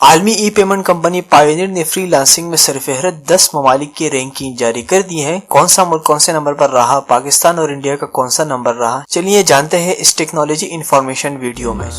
عالمی ای payment company پائونیئر نے free lancing میں سرفہرست 10 ممالک کی رینکنگ جاری کر دی ہے۔ کون سا ملک کون سے نمبر پر رہا، پاکستان اور انڈیا کا کون سا نمبر رہا، چلیے جانتے ہیں اس ٹیکنالوجی انفارمیشن ویڈیو میں۔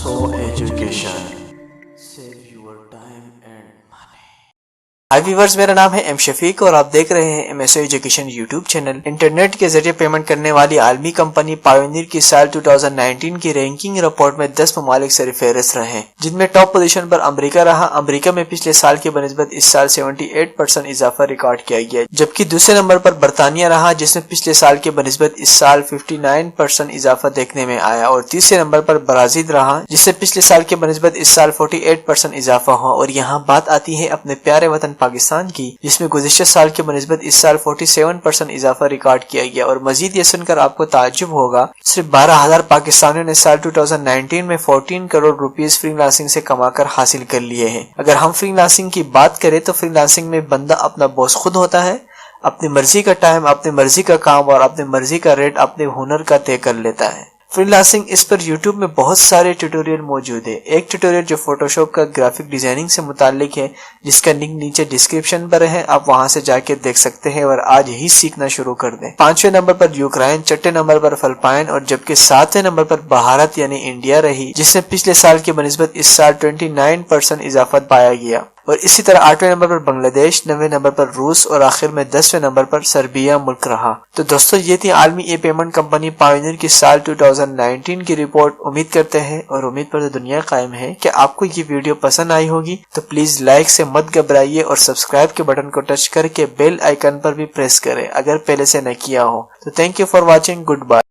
ہائی ویورز، میرا نام ہے ایم شفیق اور آپ دیکھ رہے ہیں M S O education YouTube channel. Internet کے ذریعے پیمنٹ کرنے والی عالمی کمپنی پائونیئر کی سال 2019 کی رینکنگ رپورٹ میں 10 ممالک سرفہرست رہے، جن میں ٹاپ پوزیشن پر امریکہ رہا۔ امریکہ میں پچھلے سال کی بنسبت اس سال 78% اضافہ ریکارڈ کیا گیا، جبکہ دوسرے نمبر پر برطانیہ رہا، جس میں پچھلے سال کی بنسبت اس سال 59% اضافہ دیکھنے میں آیا، اور تیسرے نمبر پر برازیل رہا، جس سے پچھلے سال کی بنسبت اس سال 48% اضافہ ہوا۔ اور یہاں بات آتی ہے اپنے پیارے وطن پاکستان کی، جس میں گزشتہ سال کی بنسبت اس سال 47% اضافہ ریکارڈ کیا گیا۔ اور مزید یہ سن کر آپ کو تعجب ہوگا، صرف 12,000 پاکستانیوں نے سال 2019 میں 14 کروڑ روپیز فری لانسنگ سے کما کر حاصل کر لیے ہیں۔ اگر ہم فری لانسنگ کی بات کریں تو فری لانسنگ میں بندہ اپنا باس خود ہوتا ہے، اپنی مرضی کا ٹائم، اپنی مرضی کا کام اور اپنی مرضی کا ریٹ اپنے ہنر کا طے کر لیتا ہے۔ فری لانسنگ اس پر یوٹیوب میں بہت سارے ٹیوٹوریل موجود ہیں۔ ایک ٹیوٹوریل جو فوٹوشاپ کا گرافک ڈیزائننگ سے متعلق ہے، جس کا لنک نیچے ڈسکرپشن پر ہے، آپ وہاں سے جا کے دیکھ سکتے ہیں اور آج ہی سیکھنا شروع کر دیں۔ 5ویں نمبر پر یوکرائن، 6 نمبر پر فلپائن اور جبکہ 7ویں نمبر پر بھارت یعنی انڈیا رہی، جس میں پچھلے سال کی بنسبت اس سال 29% اضافہ پایا گیا۔ اور اسی طرح 8ویں نمبر پر بنگلہ دیش، 9ویں نمبر پر روس اور آخر میں 10ویں نمبر پر سربیا ملک رہا۔ تو دوستو، یہ تھی عالمی ای پیمنٹ کمپنی پائونیئر کی سال 2019 کی رپورٹ۔ امید کرتے ہیں اور امید پر دنیا قائم ہے کہ آپ کو یہ ویڈیو پسند آئی ہوگی، تو پلیز لائک سے مت گھبرائیے اور سبسکرائب کے بٹن کو ٹچ کر کے بیل آئیکن پر بھی پریس کریں اگر پہلے سے نہ کیا ہو۔ تو thank you for watching, good bye.